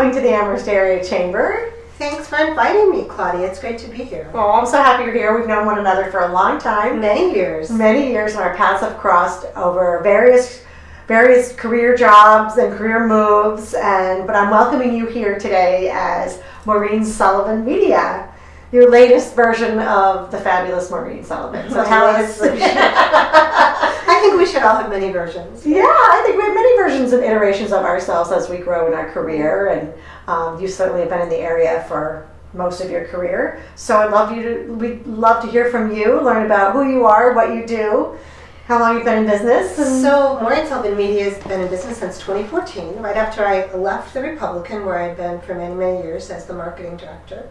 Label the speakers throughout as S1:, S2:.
S1: coming to the Amherst Area Chamber.
S2: Thanks for inviting me, Claudia. It's great to be here.
S1: Well, I'm so happy you're here. We've known one another for a long time.
S2: Many years.
S1: Many years, and our paths have crossed over various career jobs and career moves. But I'm welcoming you here today as Maureen Sullivan Media, your latest version of the fabulous Maureen Sullivan. So tell us.
S2: I think we should all have many versions.
S1: Yeah, I think we have many versions and iterations of ourselves as we grow in our career, and you certainly have been in the area for most of your career. So we'd love to hear from you, learn about who you are, what you do, how long you've been in business.
S2: So Maureen Sullivan Media has been in business since 2014, right after I left the Republican, where I'd been for many, many years as the marketing director.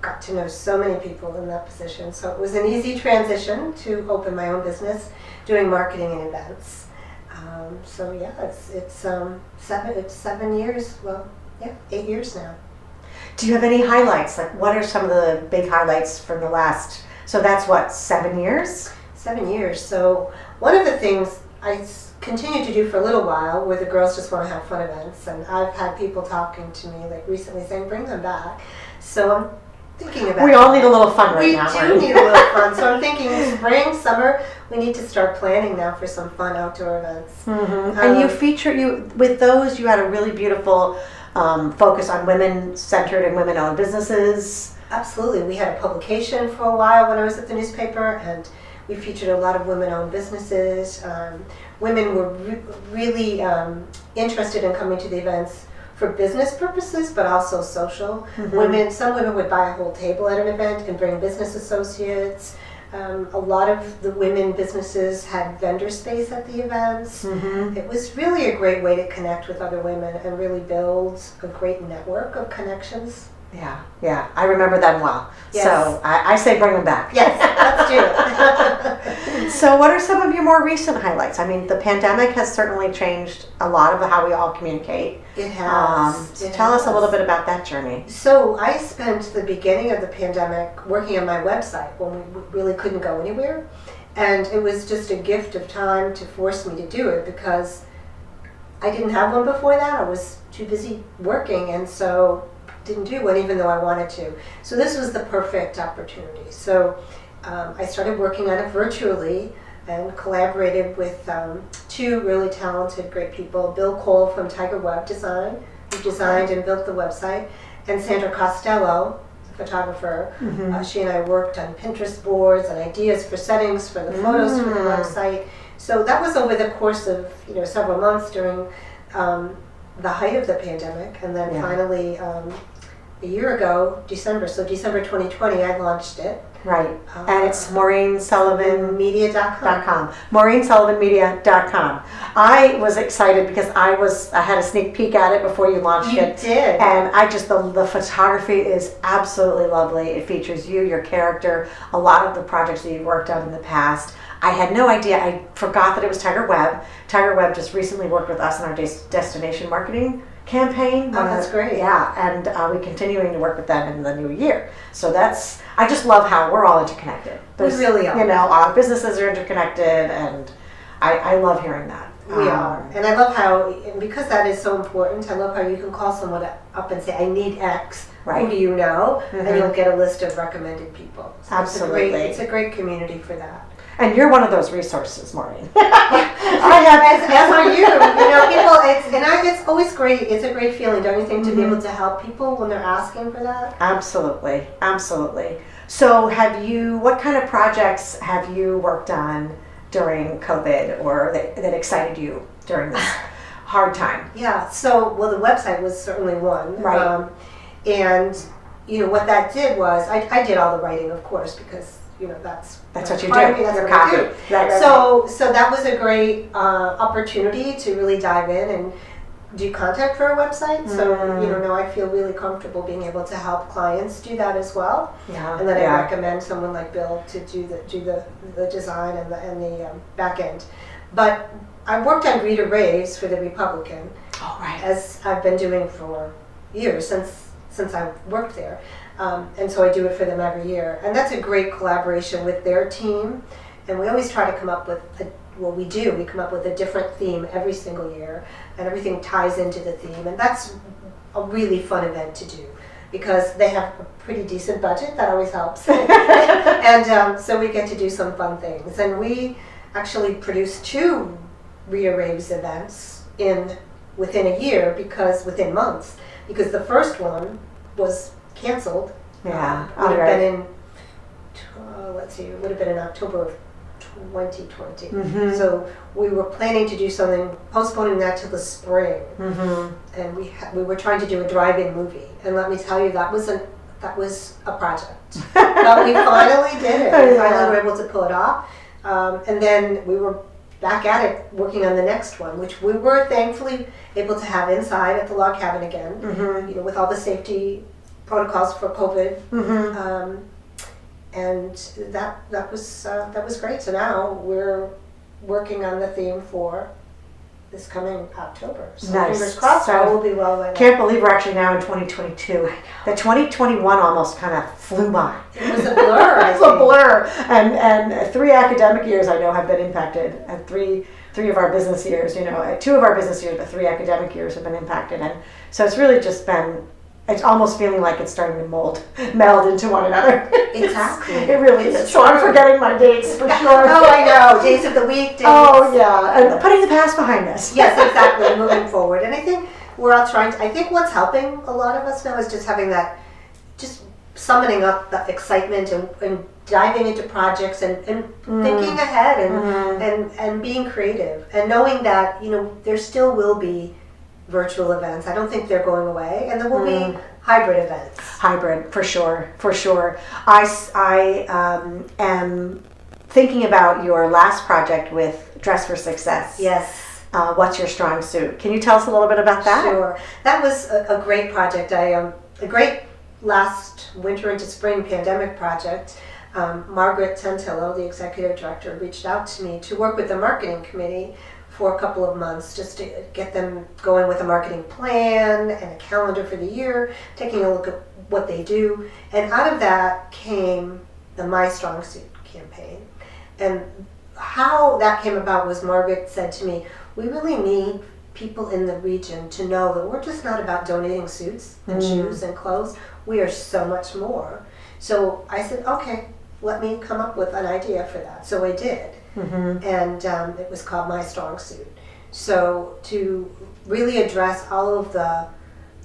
S2: Got to know so many people in that position, so it was an easy transition to open my own business doing marketing and events. So yeah, it's 7 years. Well, yeah, 8 years now.
S1: Do you have any highlights? Like, what are some of the big highlights from the last? So that's what, 7 years?
S2: 7 years. So one of the things I continued to do for a little while were the girls just want to have fun events, and I've had people talking to me like recently saying bring them back. So I'm thinking about
S1: we all need a little fun right now.
S2: We do need a little fun. So I'm thinking spring, summer, we need to start planning now for some fun outdoor events.
S1: Mm-hmm. And with those, you had a really beautiful focus on women-centered and women-owned businesses.
S2: Absolutely. We had a publication for a while when I was at the newspaper, and we featured a lot of women-owned businesses. Women were really interested in coming to the events for business purposes, but also social.
S1: Mm-hmm.
S2: Some women would buy a whole table at an event and bring business associates. A lot of the women businesses had vendor space at the events.
S1: Mm-hmm.
S2: It was really a great way to connect with other women and really build a great network of connections.
S1: Yeah, I remember them well.
S2: Yes.
S1: So I say bring them back.
S2: Yes, let's do it.
S1: So what are some of your more recent highlights? I mean, the pandemic has certainly changed a lot of how we all communicate.
S2: It has.
S1: Tell us a little bit about that journey.
S2: So I spent the beginning of the pandemic working on my website when we really couldn't go anywhere. And it was just a gift of time to force me to do it because I didn't have one before that. I was too busy working, and so didn't do one even though I wanted to. So this was the perfect opportunity. So I started working on it virtually and collaborated with two really talented, great people. Bill Cole from Tiger Web Design, who designed and built the website, and Sandra Costello, the photographer.
S1: Mm-hmm.
S2: She and I worked on Pinterest boards and ideas for settings for the photos for the website. So that was over the course of several months during the height of the pandemic, and then finally a year ago, December 2020, I launched it.
S1: Right, and it's MaureenSullivanMedia.com. MaureenSullivanMedia.com. I was excited because I had a sneak peek at it before you launched it.
S2: You did.
S1: And the photography is absolutely lovely. It features you, your character, a lot of the projects that you've worked on in the past. I had no idea. I forgot that it was Tiger Web. Tiger Web just recently worked with us in our destination marketing campaign.
S2: Oh, that's great.
S1: Yeah, and we're continuing to work with them in the new year. So I just love how we're all interconnected.
S2: We really are.
S1: Our businesses are interconnected, and I love hearing that.
S2: We are. And I love how, and because that is so important, I love how you can call someone up and say, I need X.
S1: Right.
S2: Who do you know?
S1: Mm-hmm.
S2: And you'll get a list of recommended people. So
S1: absolutely.
S2: It's a great community for that.
S1: And you're one of those resources, Maureen.
S2: I have, as are you. People, it's always great. It's a great feeling, don't you think, to be able to help people when they're asking for that?
S1: Absolutely, absolutely. So, what kind of projects have you worked on during COVID, or that excited you during this hard time?
S2: Yeah. So, the website was certainly one.
S1: Right.
S2: And what that did was, I did all the writing, of course, because that's
S1: what you do.
S2: That's what I do.
S1: Right.
S2: So that was a great opportunity to really dive in and do content for a website. So now I feel really comfortable being able to help clients do that as well.
S1: Yeah.
S2: And then I recommend someone like Bill to do the design and the back end. But I worked on Rita Raves for the Republican.
S1: Oh, right.
S2: As I've been doing for years since I worked there. And so I do it for them every year. And that's a great collaboration with their team. And we always try to come up with we come up with a different theme every single year, and everything ties into the theme. And that's a really fun event to do because they have a pretty decent budget. That always helps. And so we get to do some fun things. And we actually produced 2 Reader Raves events within a year within months, because the first one was canceled.
S1: Yeah.
S2: It would have been in, it would have been in October of 2020.
S1: Mm-hmm.
S2: So we were planning to do something, postponing that till the spring.
S1: Mm-hmm.
S2: And we were trying to do a drive-in movie. And let me tell you, that was a project. But we finally did it. We finally were able to pull it off. And then we were back at it, working on the next one, which we were thankfully able to have inside at the log cabin again, with all the safety protocols for COVID.
S1: Mm-hmm.
S2: And that was great. So now we're working on the theme for this coming October. So
S1: nice.
S2: Fingers crossed,
S1: So
S2: all will be well by then.
S1: Can't believe we're actually now in 2022. The 2021 almost kind of flew by.
S2: It was a blur.
S1: It was a blur. And 3 academic years I know have been impacted, and three of our business years. 2 of our business years, but 3 academic years have been impacted, and so it's really just been. It's almost feeling like it's starting to meld into one another.
S2: Exactly.
S1: It really is. So I'm forgetting my dates for sure.
S2: Oh, I know. Days of the week. Days.
S1: Oh, yeah. And putting the past behind us.
S2: Yes, exactly. Moving forward. And I think we're all I think what's helping a lot of us now is just having that, just summoning up that excitement and diving into projects and thinking ahead and being creative. And knowing that, there still will be virtual events. I don't think they're going away, and there will be hybrid events.
S1: Hybrid, for sure. I am thinking about your last project with Dress for Success.
S2: Yes.
S1: What's your strong suit? Can you tell us a little bit about that?
S2: Sure. That was a great project. A great last winter into spring pandemic project. Margaret Tentillo, the executive director, reached out to me to work with the marketing committee for a couple of months, just to get them going with a marketing plan and a calendar for the year, taking a look at what they do. And out of that came the My Strong Suit campaign. And how that came about was Margaret said to me, we really need people in the region to know that we're just not about donating suits and shoes and clothes. We are so much more. So I said, okay, let me come up with an idea for that. So I did. And it was called My Strong Suit. So to really address all of the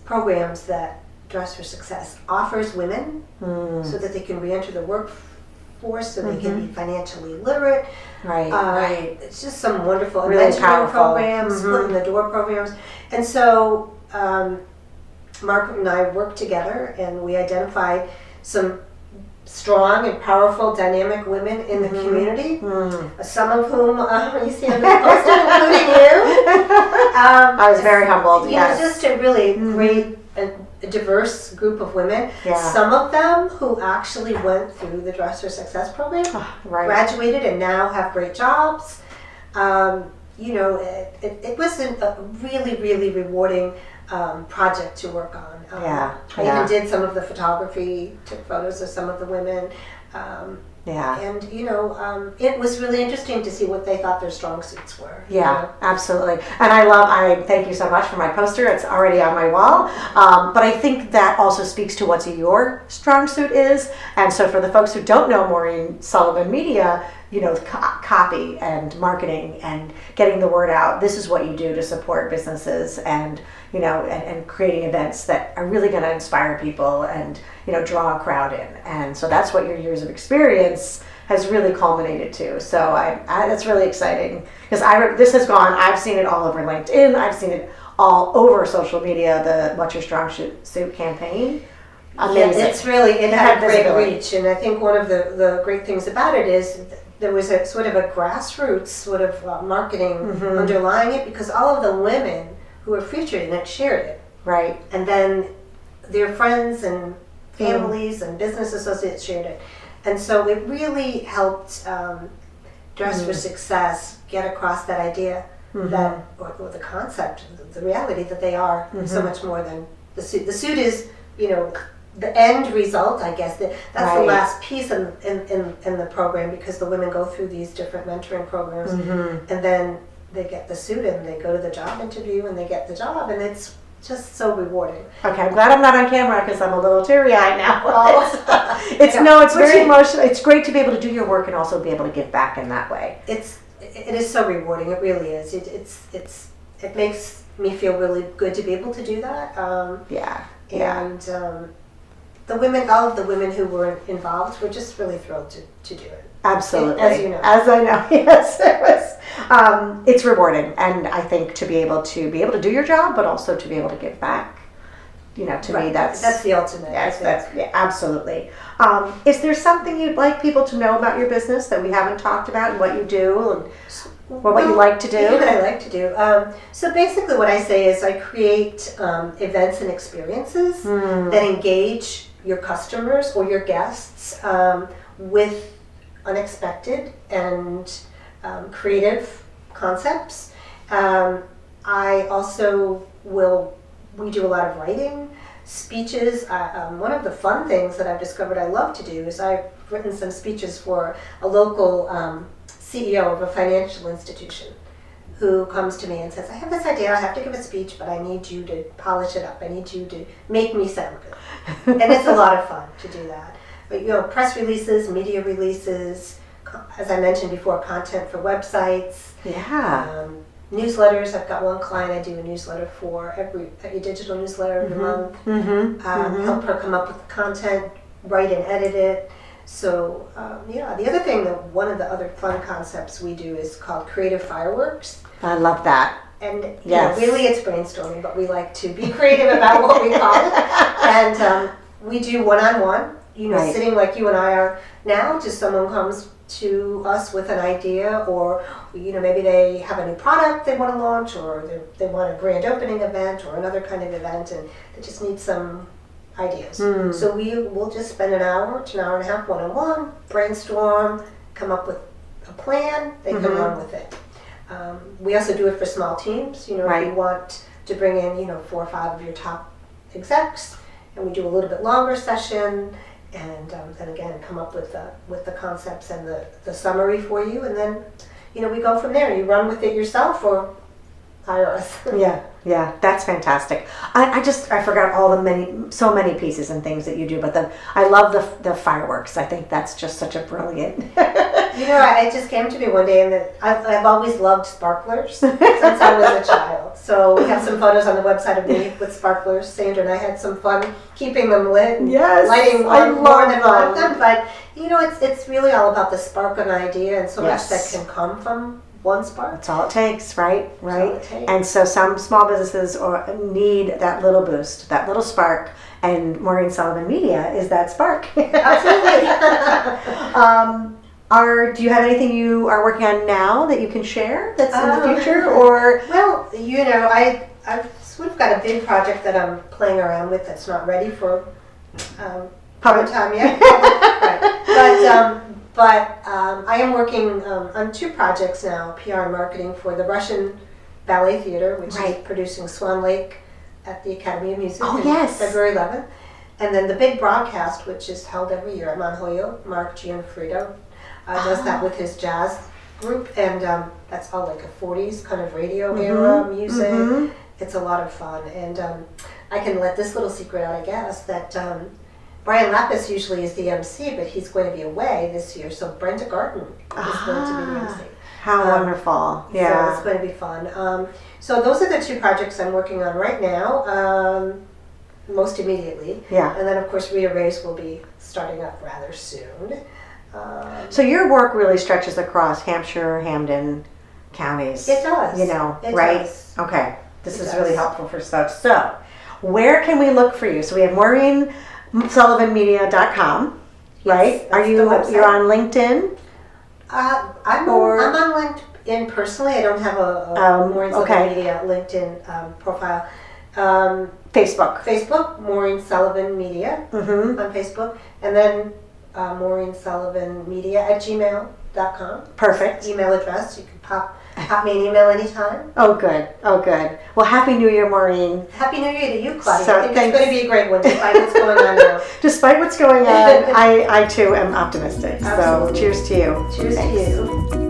S2: programs that Dress for Success offers women so that they can re-enter the workforce, so they can be financially literate.
S1: Right.
S2: It's just some wonderful
S1: really
S2: mentoring
S1: powerful
S2: programs, foot in the door programs. And so Margaret and I worked together, and we identified some strong and powerful, dynamic women in the community, some of whom you see on the poster, including you.
S1: I was very humbled. Yes.
S2: Just a really great, a diverse group of women.
S1: Yeah.
S2: Some of them who actually went through the Dress for Success program, graduated, and now have great jobs. It was a really, really rewarding project to work on. I even did some of the photography, took photos of some of the women. And it was really interesting to see what they thought their strong suits were.
S1: Absolutely. And I thank you so much for my poster. It's already on my wall. But I think that also speaks to what your strong suit is. And so for the folks who don't know Maureen Sullivan Media, copy and marketing and getting the word out. This is what you do to support businesses and creating events that are really going to inspire people and draw a crowd in. And so that's what your years of experience has really culminated to. So that's really exciting because this has gone. I've seen it all over LinkedIn. I've seen it all over social media. The What's Your Strong Suit campaign. Amazing.
S2: It had great reach, and I think one of the great things about it is there was a sort of a grassroots sort of marketing underlying it, because all of the women who were featured in it shared it.
S1: Right.
S2: And then their friends and families and business associates shared it. And so it really helped Dress for Success get across that idea that, or the concept, the reality that they are so much more than the suit. The suit is, the end result, I guess. That's the last piece in the program, because the women go through these different mentoring programs, and then they get the suit and they go to the job interview and they get the job, and it's just so rewarding.
S1: Okay, I'm glad I'm not on camera because I'm a little teary-eyed now.
S2: Oh.
S1: It's very emotional. It's great to be able to do your work and also be able to give back in that way.
S2: It is so rewarding. It really is. It makes me feel really good to be able to do that. And all of the women who were involved were just really thrilled to do it.
S1: Absolutely.
S2: As you know.
S1: As I know, yes. It was, it's rewarding, and I think to be able to do your job, but also to be able to give back, to me,
S2: that's the ultimate.
S1: Yes, absolutely. Is there something you'd like people to know about your business that we haven't talked about, and what you do, and what you like to do?
S2: What I like to do. So basically, what I say is I create events and experiences that engage your customers or your guests with unexpected and creative concepts. I also we do a lot of writing, speeches. One of the fun things that I've discovered I love to do is I've written some speeches for a local CEO of a financial institution who comes to me and says, I have this idea, I have to give a speech, but I need you to polish it up. I need you to make me sound good. And it's a lot of fun to do that. But press releases, media releases, as I mentioned before, content for websites.
S1: Yeah.
S2: Newsletters. I've got one client I do a newsletter for, a digital newsletter every month. Help her come up with the content, write and edit it. So the other thing one of the other fun concepts we do is called creative fireworks.
S1: I love that.
S2: And really it's brainstorming, but we like to be creative about what we call it. And we do one-on-one. Sitting like you and I are now, just someone comes to us with an idea, or maybe they have a new product they want to launch, or they want a grand opening event or another kind of event, and they just need some ideas. So we'll just spend an hour to an hour and a half one-on-one, brainstorm, come up with a plan, they can run with it. We also do it for small teams. If you want to bring in 4 or 5 of your top execs, and we do a little bit longer session. And then again, come up with the concepts and the summary for you, and then we go from there. You run with it yourself or hire us.
S1: Yeah, that's fantastic. I forgot so many pieces and things that you do, but I love the fireworks. I think that's just such a brilliant.
S2: It just came to me one day, and I've always loved sparklers since I was a child. So we have some photos on the website of me with sparklers. Sandra and I had some fun keeping them lit.
S1: Yes,
S2: lighting
S1: I
S2: more than one of
S1: them.
S2: them. But it's really all about the spark of an idea, and so much that can come from one spark.
S1: That's all it takes, right?
S2: That's all it takes.
S1: And so some small businesses need that little boost, that little spark, and Maureen Sullivan Media is that spark.
S2: Absolutely.
S1: Do you have anything you are working on now that you can share that's in the future? Or
S2: well, I've sort of got a big project that I'm playing around with that's not ready for
S1: public
S2: time yet. Right. But I am working on 2 projects now, PR and marketing for the Russian Ballet Theater, which is producing Swan Lake at the Academy of Music on February 11th. And then the big broadcast, which is held every year at Monhoyo, Mark Gianfrido does that with his jazz group. And that's all like a 40s kind of radio era music. It's a lot of fun. And I can let this little secret out, I guess, that Brian Lapis usually is the MC, but he's going to be away this year, so Brenda Garten is going to be the MC.
S1: How wonderful. Yeah.
S2: So it's going to be fun. So those are the 2 projects I'm working on right now, most immediately.
S1: Yeah.
S2: And then, of course, Rita Ray's will be starting up rather soon.
S1: So your work really stretches across Hampshire, Hampden counties.
S2: It does.
S1: It right?
S2: Does.
S1: Okay. This is really helpful for folks. So where can we look for you? So we have MaureenSullivanMedia.com, right? You're on LinkedIn?
S2: I'm on LinkedIn personally. I don't have a Maureen Sullivan Media LinkedIn profile.
S1: Facebook,
S2: Maureen Sullivan Media on Facebook, and then Maureen Sullivan Media at gmail.com.
S1: Perfect.
S2: Email address. You can pop me an email anytime.
S1: Oh, good. Well, Happy New Year, Maureen.
S2: Happy New Year to you, Claudia.
S1: So,
S2: I think it's going to be a great one, despite what's going on now.
S1: Despite what's going on, I too am optimistic.
S2: Absolutely.
S1: So cheers to you.
S2: Cheers to you.